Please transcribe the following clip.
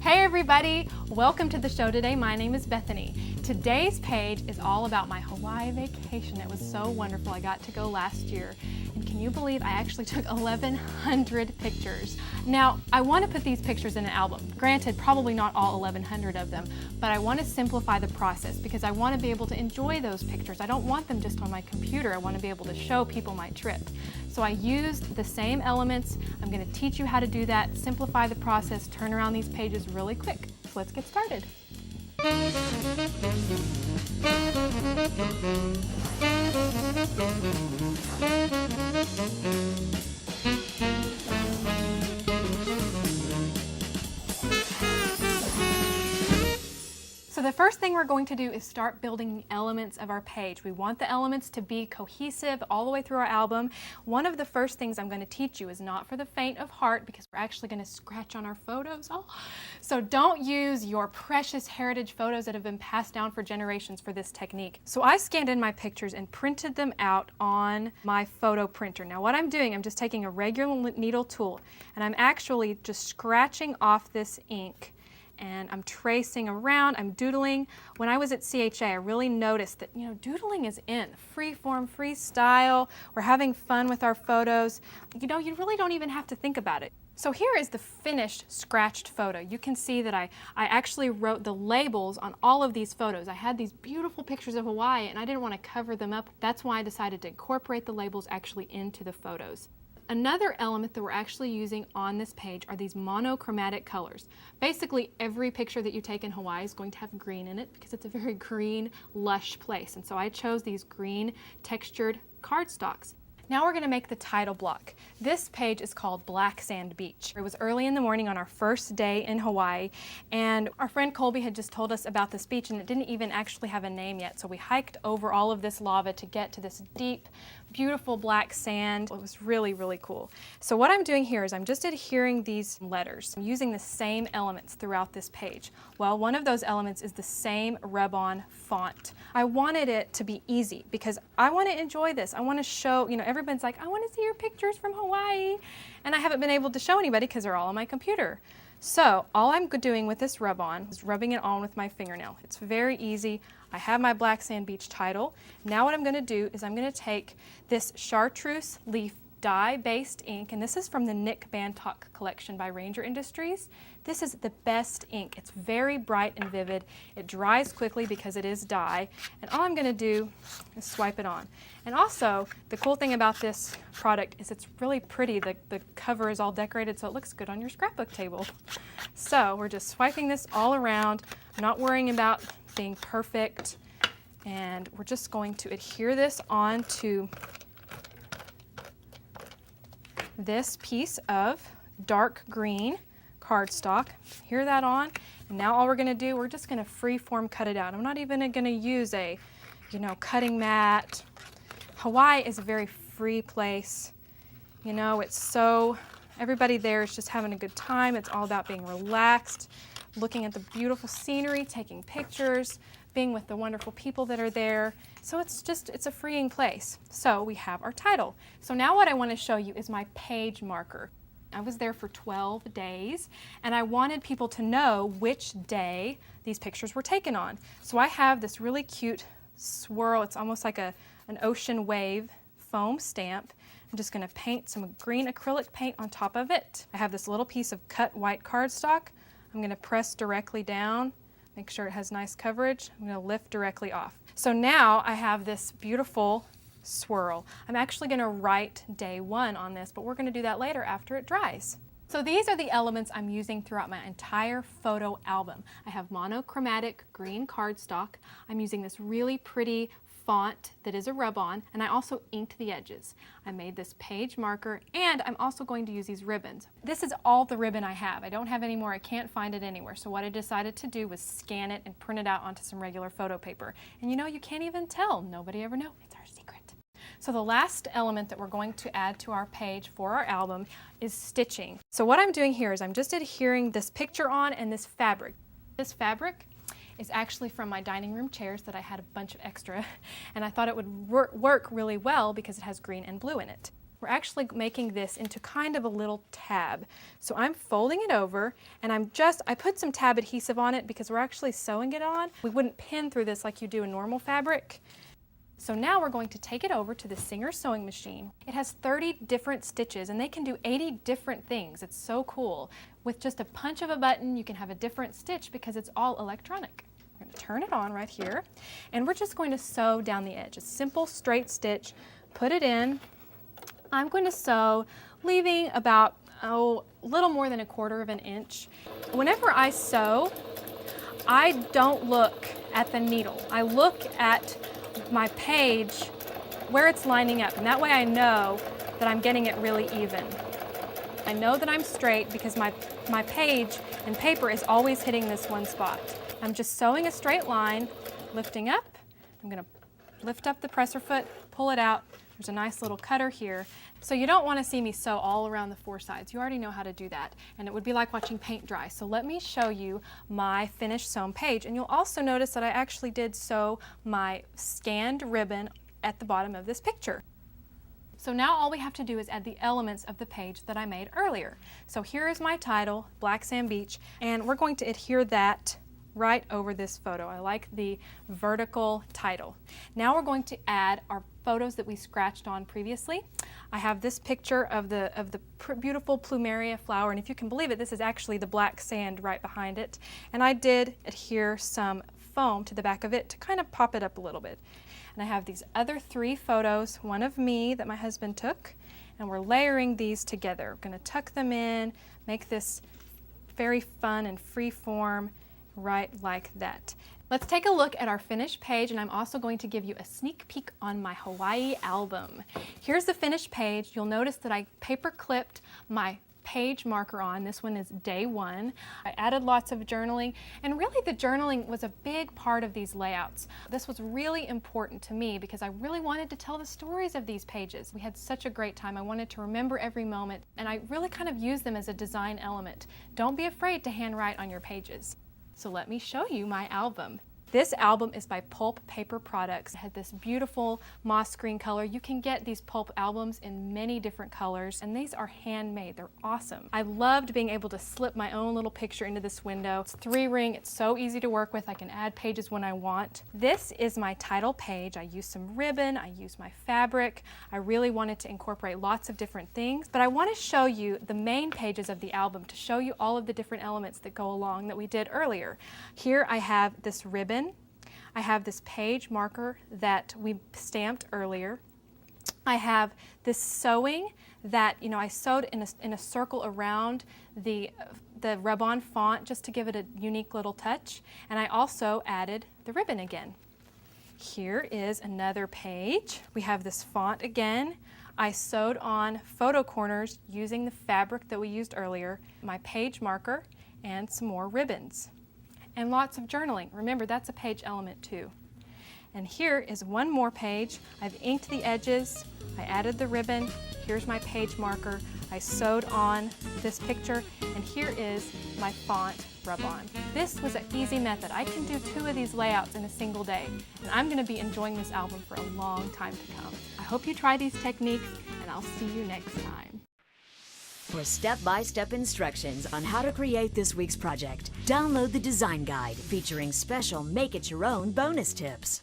Hey everybody, welcome to the show today. My name is Bethany. Today's page is all about my Hawaii vacation. It was so wonderful. I got to go last year. And can you believe I actually took 1,100 pictures? Now, I want to put these pictures in an album. Granted, probably not all 1,100 of them, but I want to simplify the process because I want to be able to enjoy those pictures. I don't want them just on my computer. I want to be able to show people my trip. So I used the same elements. I'm going to teach you how to do that, simplify the process, turn around these pages really quick. So let's get started. So the first thing we're going to do is start building the elements of our page. We want the elements to be cohesive all the way through our album. One of the first things I'm going to teach you is not for the faint of heart because we're actually going to scratch on our photos. So don't use your precious heritage photos that have been passed down for generations for this technique. So I scanned in my pictures and printed them out on my photo printer. Now what I'm doing, I'm just taking a regular needle tool and I'm actually just scratching off this ink. And I'm tracing around, I'm doodling. When I was at CHA, I really noticed that, doodling is in. Free form, freestyle, we're having fun with our photos. You really don't even have to think about it. So here is the finished scratched photo. You can see that I actually wrote the labels on all of these photos. I had these beautiful pictures of Hawaii and I didn't want to cover them up. That's why I decided to incorporate the labels actually into the photos. Another element that we're actually using on this page are these monochromatic colors. Basically, every picture that you take in Hawaii is going to have green in it because it's a very green, lush place. And so I chose these green textured cardstocks. Now we're going to make the title block. This page is called Black Sand Beach. It was early in the morning on our first day in Hawaii, and our friend Colby had just told us about this beach, and it didn't even actually have a name yet. So we hiked over all of this lava to get to this deep, beautiful black sand. It was really, really cool. So what I'm doing here is I'm just adhering these letters. I'm using the same elements throughout this page. Well, one of those elements is the same rub-on font. I wanted it to be easy because I want to enjoy this. I want to show, everyone's like, I want to see your pictures from Hawaii. And I haven't been able to show anybody because they're all on my computer. So all I'm doing with this rub-on is rubbing it on with my fingernail. It's very easy. I have my Black Sand Beach title. Now what I'm going to do is I'm going to take this chartreuse leaf dye-based ink, and this is from the Nick Bantock collection by Ranger Industries. This is the best ink. It's very bright and vivid. It dries quickly because it is dye, and all I'm going to do is swipe it on. And also, the cool thing about this product is it's really pretty. The cover is all decorated, so it looks good on your scrapbook table. So we're just swiping this all around, not worrying about being perfect, and we're just going to adhere this onto this piece of dark green cardstock. Adhere that on, and now all we're going to do, we're just going to free form cut it out. I'm not even going to use a, cutting mat. Hawaii is a very free place. It's so, everybody there is just having a good time. It's all about being relaxed, looking at the beautiful scenery, taking pictures, being with the wonderful people that are there. So it's a freeing place. So we have our title. So now what I want to show you is my page marker. I was there for 12 days and I wanted people to know which day these pictures were taken on. So I have this really cute swirl. It's almost like an ocean wave foam stamp. I'm just going to paint some green acrylic paint on top of it. I have this little piece of cut white cardstock. I'm going to press directly down, make sure it has nice coverage. I'm going to lift directly off. So now I have this beautiful swirl. I'm actually going to write day 1 on this, but we're going to do that later after it dries. So these are the elements I'm using throughout my entire photo album. I have monochromatic green cardstock. I'm using this really pretty font that is a rub-on, and I also inked the edges. I made this page marker, and I'm also going to use these ribbons. This is all the ribbon I have. I don't have any more. I can't find it anywhere. So what I decided to do was scan it and print it out onto some regular photo paper. And you can't even tell. Nobody ever knows. It's our secret. So the last element that we're going to add to our page for our album is stitching. So what I'm doing here is I'm just adhering this picture on and this fabric. This fabric is actually from my dining room chairs that I had a bunch of extra, and I thought it would work really well because it has green and blue in it. We're actually making this into kind of a little tab. So I'm folding it over, and I put some tab adhesive on it because we're actually sewing it on. We wouldn't pin through this like you do in normal fabric. So now we're going to take it over to the Singer sewing machine. It has 30 different stitches, and they can do 80 different things. It's so cool. With just a punch of a button, you can have a different stitch because it's all electronic. We're going to turn it on right here, and we're just going to sew down the edge. A simple straight stitch, put it in. I'm going to sew, leaving about, a little more than 1/4 of an inch. Whenever I sew, I don't look at the needle. I look at my page where it's lining up, and that way I know that I'm getting it really even. I know that I'm straight because my page and paper is always hitting this one spot. I'm just sewing a straight line, lifting up. I'm going to lift up the presser foot, pull it out. There's a nice little cutter here. So you don't want to see me sew all around the 4 sides. You already know how to do that, and it would be like watching paint dry. So let me show you my finished sewn page, and you'll also notice that I actually did sew my scanned ribbon at the bottom of this picture. So now all we have to do is add the elements of the page that I made earlier. So here is my title, Black Sand Beach, and we're going to adhere that right over this photo. I like the vertical title. Now we're going to add our photos that we scratched on previously. I have this picture of the beautiful plumeria flower, and if you can believe it, this is actually the black sand right behind it. And I did adhere some foam to the back of it to kind of pop it up a little bit. And I have these other 3 photos, one of me that my husband took, and we're layering these together. We're going to tuck them in, make this very fun and free form, right like that. Let's take a look at our finished page, and I'm also going to give you a sneak peek on my Hawaii album. Here's the finished page. You'll notice that I paper clipped my page marker on. This one is day 1. I added lots of journaling, and really the journaling was a big part of these layouts. This was really important to me because I really wanted to tell the stories of these pages. We had such a great time. I wanted to remember every moment, and I really kind of used them as a design element. Don't be afraid to handwrite on your pages. So let me show you my album. This album is by Pulp Paper Products. It had this beautiful moss green color. You can get these Pulp albums in many different colors, and these are handmade. They're awesome. I loved being able to slip my own little picture into this window. It's 3-ring. It's so easy to work with. I can add pages when I want. This is my title page. I used some ribbon. I used my fabric. I really wanted to incorporate lots of different things, but I want to show you the main pages of the album to show you all of the different elements that go along that we did earlier. Here I have this ribbon. I have this page marker that we stamped earlier. I have this sewing that, I sewed in a circle around the rub-on font just to give it a unique little touch. And I also added the ribbon again. Here is another page. We have this font again. I sewed on photo corners using the fabric that we used earlier, my page marker, and some more ribbons. And lots of journaling. Remember, that's a page element too. And here is one more page. I've inked the edges. I added the ribbon. Here's my page marker. I sewed on this picture, and here is my font rub-on. This was an easy method. I can do 2 of these layouts in a single day, and I'm going to be enjoying this album for a long time to come. I hope you try these techniques, and I'll see you next time. For step-by-step instructions on how to create this week's project, download the design guide featuring special make-it-your-own bonus tips.